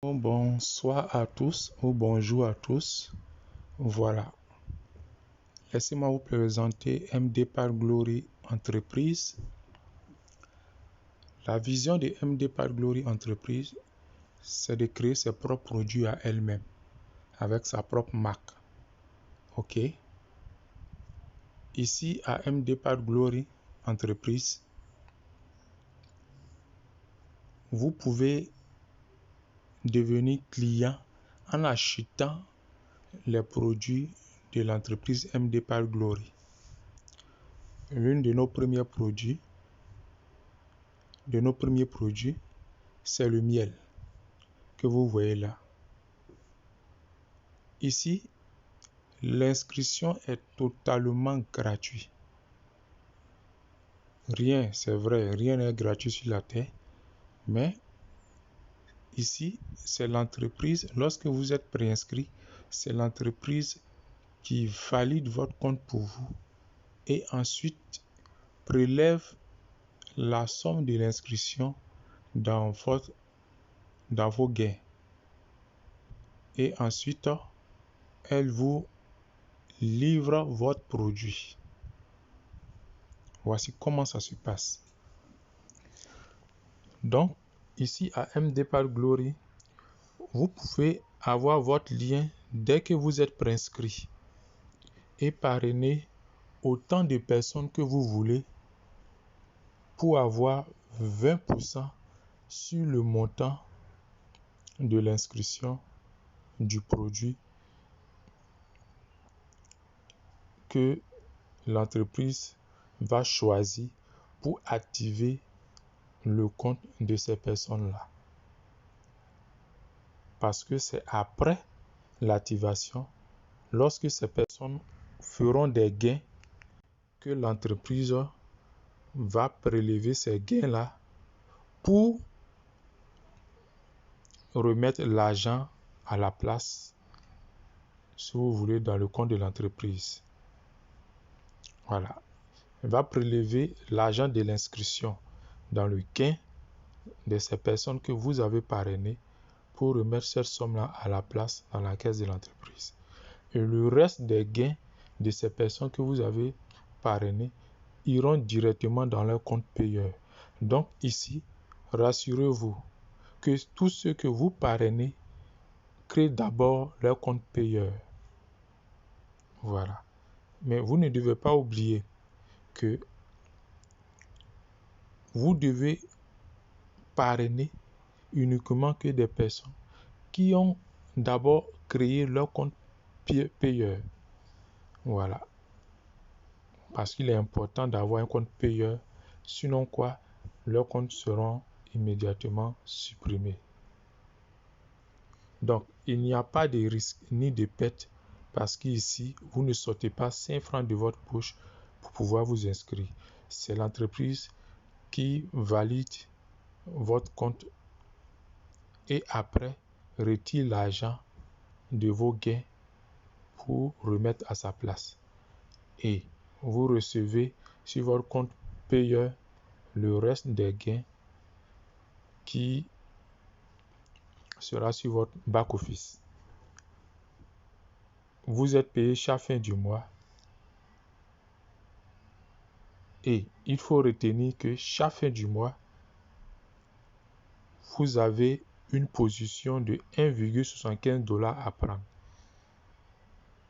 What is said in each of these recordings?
Bonsoir à tous ou bonjour à tous. Voilà. Laissez-moi vous présenter MD Park Glory Entreprise. La vision de MD Park Glory Entreprise, c'est de créer ses propres produits à elle-même, avec sa propre marque. Ok. Ici, à MD Park Glory Entreprise, vous pouvez devenir client en achetant les produits de l'entreprise MD Park Glory. L'un de nos premiers produits, c'est le miel que vous voyez là. Ici, l'inscription est totalement gratuite. Rien, c'est vrai, rien n'est gratuit sur la terre, mais ici, c'est l'entreprise, lorsque vous êtes préinscrit, c'est l'entreprise qui valide votre compte pour vous et ensuite prélève la somme de l'inscription dans vos gains. Et ensuite, elle vous livre votre produit. Voici comment ça se passe. Donc, ici à MD Park Glory, vous pouvez avoir votre lien dès que vous êtes préinscrit et parrainer autant de personnes que vous voulez pour avoir 20% sur le montant de l'inscription du produit que l'entreprise va choisir pour activer le compte de ces personnes-là. Parce que c'est après l'activation, lorsque ces personnes feront des gains, que l'entreprise va prélever ces gains-là pour remettre l'argent à la place, si vous voulez, dans le compte de l'entreprise. Voilà. Elle va prélever l'argent de l'inscription dans le gain de ces personnes que vous avez parrainées pour remettre cette somme-là à la place dans la caisse de l'entreprise. Et le reste des gains de ces personnes que vous avez parrainées iront directement dans leur compte payeur. Donc ici, rassurez-vous que tous ceux que vous parrainez créent d'abord leur compte payeur. Voilà. Mais vous ne devez pas oublier que vous devez parrainer uniquement que des personnes qui ont d'abord créé leur compte payeur. Voilà. Parce qu'il est important d'avoir un compte payeur, sinon quoi, leurs comptes seront immédiatement supprimés. Donc, il n'y a pas de risque ni de perte parce qu'ici, vous ne sortez pas 5 francs de votre poche pour pouvoir vous inscrire. C'est l'entreprise qui valide votre compte et après retire l'argent de vos gains pour remettre à sa place. Et vous recevez sur votre compte payeur le reste des gains qui sera sur votre back-office. Vous êtes payé chaque fin du mois et il faut retenir que chaque fin du mois, vous avez une position de 1,75 $ à prendre.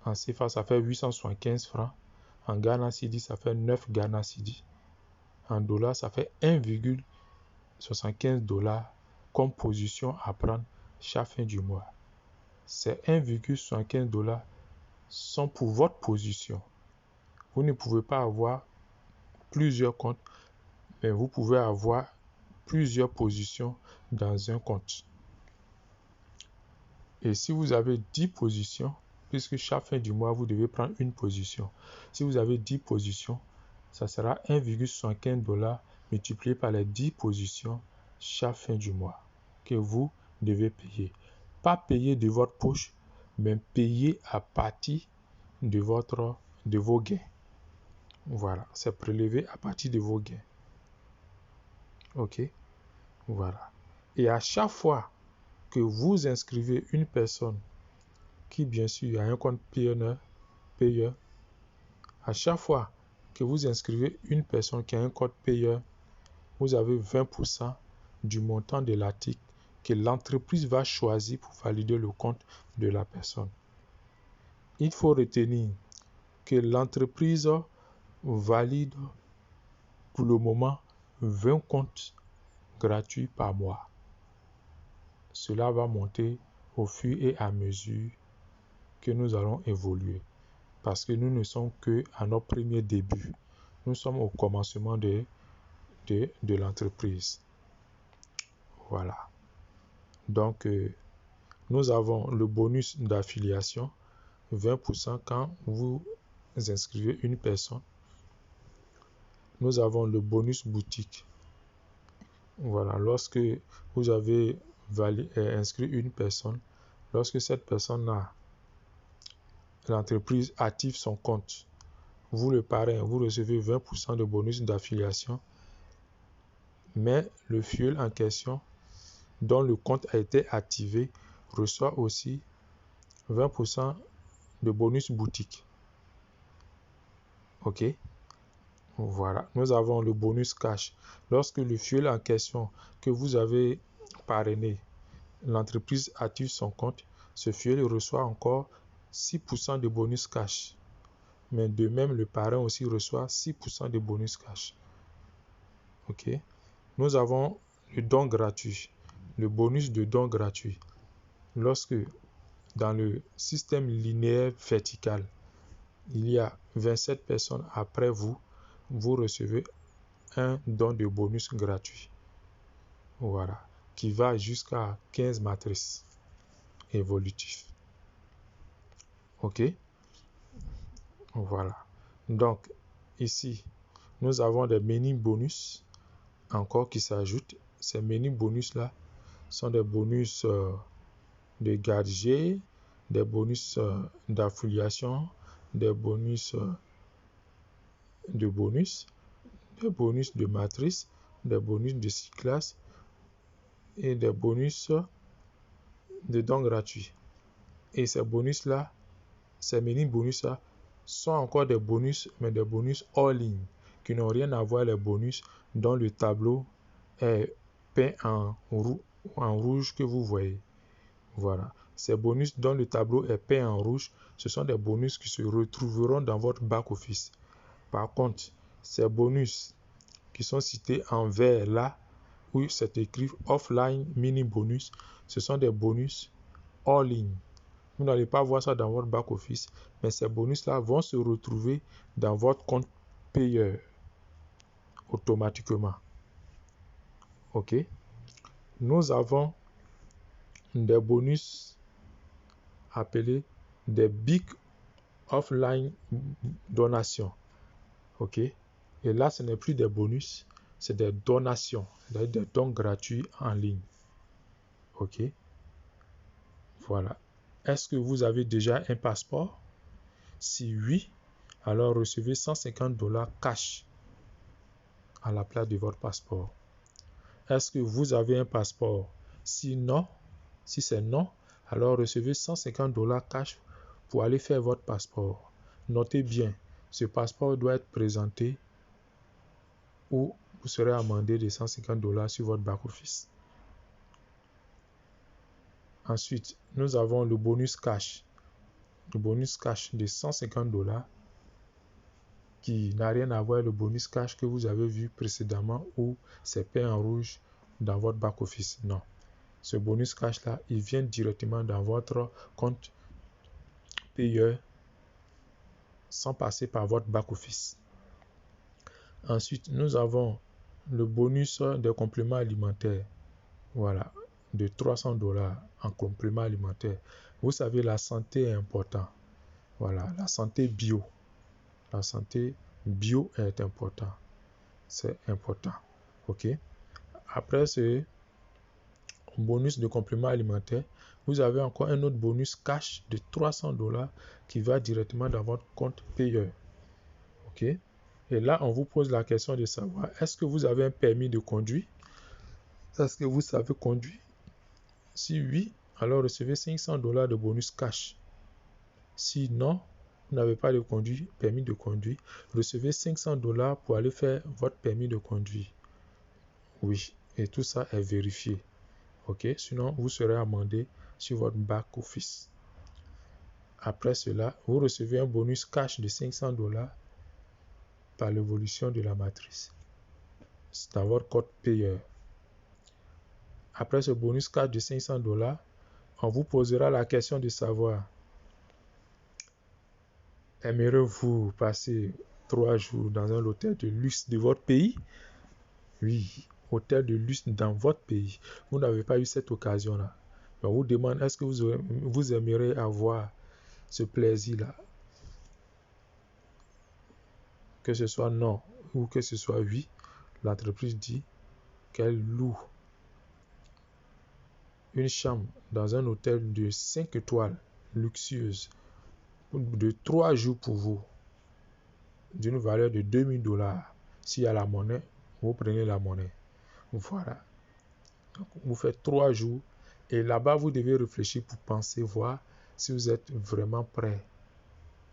En CFA, ça fait 875 francs. En Ghana Cedi, ça fait 9 Ghana Cedi. En dollars, ça fait 1,75 $ comme position à prendre chaque fin du mois. Ces 1,75 $ sont pour votre position. Vous ne pouvez pas avoir plusieurs comptes, mais vous pouvez avoir plusieurs positions dans un compte. Et si vous avez 10 positions, puisque chaque fin du mois, vous devez prendre une position. Si vous avez 10 positions, ça sera 1,75 $ multiplié par les 10 positions chaque fin du mois que vous devez payer. Pas payer de votre poche, mais payer à partir de vos gains. Voilà, c'est prélevé à partir de vos gains. Ok, voilà. Et à chaque fois que vous inscrivez une personne qui, bien sûr, a un compte payeur, à chaque fois que vous inscrivez une personne qui a un compte payeur, vous avez 20% du montant de l'article que l'entreprise va choisir pour valider le compte de la personne. Il faut retenir que l'entreprise valide pour le moment 20 comptes gratuits par mois. Cela va monter au fur et à mesure que nous allons évoluer, parce que nous ne sommes que à notre premier début. Nous sommes au commencement de l'entreprise. Voilà. Donc, nous avons le bonus d'affiliation, 20% quand vous inscrivez une personne. Nous avons le bonus boutique. Voilà, lorsque vous avez inscrit une personne, lorsque cette personne-là, l'entreprise active son compte, vous le parrain, vous recevez 20% de bonus d'affiliation, mais le fuel en question, dont le compte a été activé, reçoit aussi 20% de bonus boutique. Ok? Voilà. Nous avons le bonus cash. Lorsque le fuel en question que vous avez parrainé, l'entreprise active son compte, ce fuel reçoit encore 6% de bonus cash. Mais de même, le parrain aussi reçoit 6% de bonus cash. Ok? Nous avons le don gratuit, le bonus de don gratuit. Lorsque dans le système linéaire vertical, il y a 27 personnes après vous, vous recevez un don de bonus gratuit. Voilà, qui va jusqu'à 15 matrices évolutives. Ok? Voilà. Donc, ici, nous avons des mini bonus encore qui s'ajoutent. Ces mini bonus-là sont des bonus de gadgets, des bonus d'affiliation, des bonus de bonus, des bonus de matrice, des bonus de cyclas et des bonus de dons gratuits. Et ces bonus-là, ces mini bonus-là, sont encore des bonus, mais des bonus all-in, qui n'ont rien à voir avec les bonus dont le tableau est peint en rouge que vous voyez. Voilà. Ces bonus dont le tableau est peint en rouge, ce sont des bonus qui se retrouveront dans votre back-office. Par contre, ces bonus qui sont cités en vert là, où c'est écrit offline mini bonus, ce sont des bonus all-in. Vous n'allez pas voir ça dans votre back-office, mais ces bonus-là vont se retrouver dans votre compte payeur automatiquement. Ok? Nous avons des bonus appelés des big offline donations. Ok? Et là, ce n'est plus des bonus, c'est des donations, des dons gratuits en ligne. Ok? Voilà. Est-ce que vous avez déjà un passeport? Si oui, alors recevez $150 cash à la place de votre passeport. Est-ce que vous avez un passeport? Si non, si c'est non, alors recevez $150 cash pour aller faire votre passeport. Notez bien, ce passeport doit être présenté ou vous serez amendé de $150 sur votre back-office. Ensuite, nous avons le bonus cash. Le bonus cash de $150 qui n'a rien à voir avec le bonus cash que vous avez vu précédemment où c'est peint en rouge dans votre back-office. Non. Ce bonus cash-là, il vient directement dans votre compte payeur sans passer par votre back-office. Ensuite, nous avons le bonus des compléments alimentaires. Voilà, de $300 en compléments alimentaires. Vous savez, la santé est importante. Voilà, la santé bio. La santé bio est important. C'est important. Ok. Après ce bonus de complément alimentaire, vous avez encore un autre bonus cash de $300 qui va directement dans votre compte payeur. Ok. Et là, on vous pose la question de savoir, est-ce que vous avez un permis de conduire? Est-ce que vous savez conduire? Si oui, alors recevez $500 de bonus cash. Si non, vous n'avez pas de permis de conduire, recevez $500 pour aller faire votre permis de conduire. Oui, et tout ça est vérifié. Ok, sinon vous serez amendé sur votre back-office. Après cela, vous recevez un bonus cash de $500 par l'évolution de la matrice. C'est dans votre code payeur. Après ce bonus cash de $500, on vous posera la question de savoir: aimeriez-vous passer 3 jours dans un hôtel de luxe de votre pays? Oui, hôtel de luxe dans votre pays. Vous n'avez pas eu cette occasion-là. On vous demande, est-ce que vous aimeriez avoir ce plaisir-là? Que ce soit non ou que ce soit oui, l'entreprise dit qu'elle loue une chambre dans un hôtel de 5 étoiles luxueuse de 3 jours pour vous, d'une valeur de $2000. S'il y a la monnaie, vous prenez la monnaie. Voilà. Donc, vous faites 3 jours et là-bas, vous devez réfléchir pour penser, voir si vous êtes vraiment prêt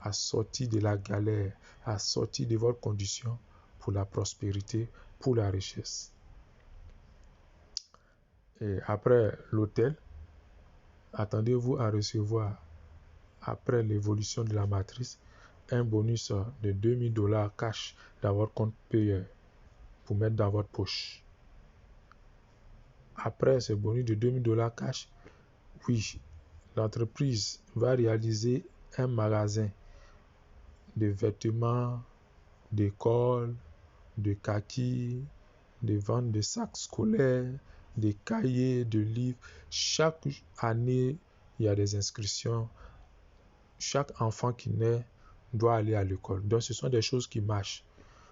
à sortir de la galère, à sortir de votre condition pour la prospérité, pour la richesse. Et après l'hôtel, attendez-vous à recevoir, après l'évolution de la matrice, un bonus de $2000 cash dans votre compte payeur pour mettre dans votre poche. Après ce bonus de $2000 cash, oui, l'entreprise va réaliser un magasin de vêtements, d'école, de kaki, de vente de sacs scolaires, de cahiers, de livres. Chaque année, il y a des inscriptions. Chaque enfant qui naît doit aller à l'école. Donc, ce sont des choses qui marchent.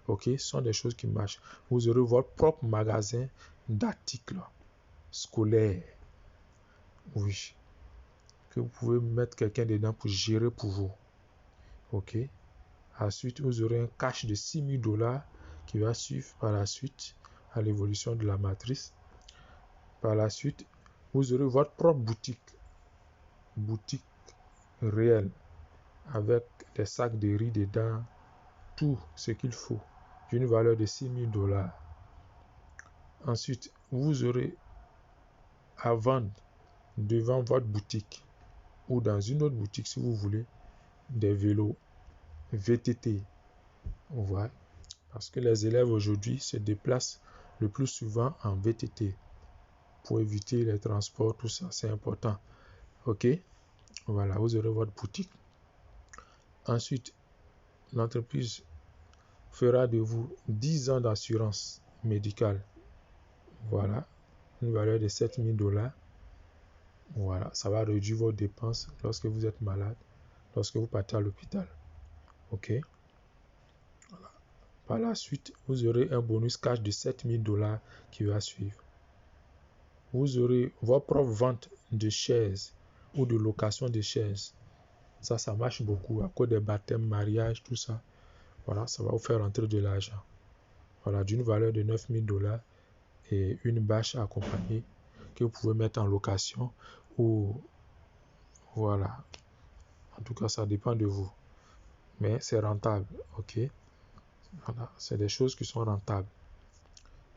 Ok, ce sont des choses qui marchent. Vous aurez votre propre magasin d'articles scolaires. Oui. Que vous pouvez mettre quelqu'un dedans pour gérer pour vous. Ok. Ensuite, vous aurez un cash de $6000 qui va suivre par la suite à l'évolution de la matrice. Par la suite, vous aurez votre propre boutique réelle avec des sacs de riz dedans, tout ce qu'il faut, d'une valeur de $6000. Ensuite, vous aurez à vendre devant votre boutique ou dans une autre boutique si vous voulez des vélos VTT. Ouais. Parce que les élèves aujourd'hui se déplacent le plus souvent en VTT pour éviter les transports, tout ça, c'est important. Ok, voilà, vous aurez votre boutique. Ensuite, l'entreprise fera de vous 10 ans d'assurance médicale. Voilà, une valeur de $7000. Voilà, ça va réduire vos dépenses lorsque vous êtes malade, lorsque vous partez à l'hôpital. Ok. Voilà. Par la suite, vous aurez un bonus cash de $7000 qui va suivre. Vous aurez votre propre vente de chaises ou de location de chaises. Ça marche beaucoup à cause des baptêmes, mariages, tout ça. Voilà, ça va vous faire rentrer de l'argent. Voilà, d'une valeur de $9000 et une bâche accompagnée que vous pouvez mettre en location ou voilà. En tout cas, ça dépend de vous. Mais c'est rentable, ok? Voilà, c'est des choses qui sont rentables.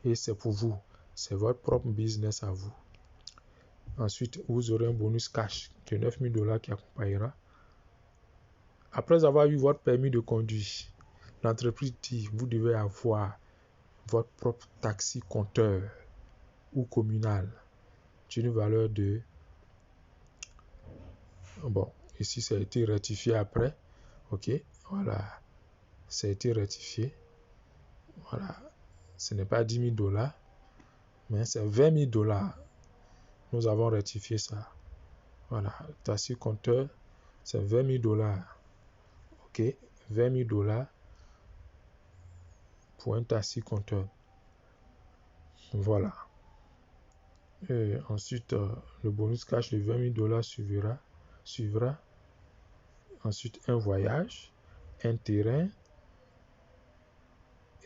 Et c'est pour vous. C'est votre propre business à vous. Ensuite, vous aurez un bonus cash de $9000 qui accompagnera. Après avoir eu votre permis de conduire, l'entreprise dit vous devez avoir votre propre taxi compteur ou communal d'une valeur de... Bon, ici ça a été rectifié après. Ok, voilà. Ça a été rectifié. Voilà. Ce n'est pas $10,000, mais c'est $20,000. Nous avons rectifié ça. Voilà. Taxi compteur, c'est $20,000. Ok, $20,000 pour un taxi compteur. Voilà. Et ensuite, le bonus cash de $20,000 suivra. Ensuite, un voyage, un terrain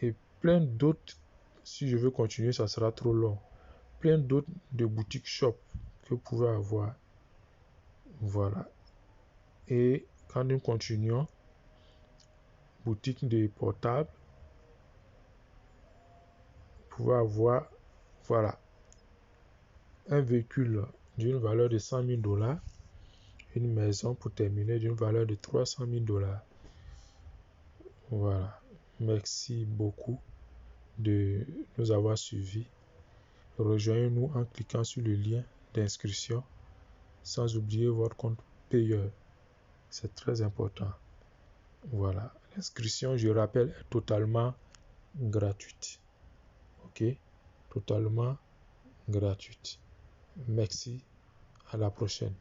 et plein d'autres. Si je veux continuer, ça sera trop long. Plein d'autres de boutiques shop que vous pouvez avoir. Voilà. Et quand nous continuons, boutique de portable, vous pouvez avoir, voilà, un véhicule d'une valeur de 100 000 $, une maison pour terminer d'une valeur de 300 000 $. Voilà. Merci beaucoup de nous avoir suivis. Rejoignez-nous en cliquant sur le lien d'inscription, sans oublier votre compte payeur. C'est très important. Voilà. L'inscription, je rappelle, est totalement gratuite. Ok? Totalement gratuite. Merci. À la prochaine.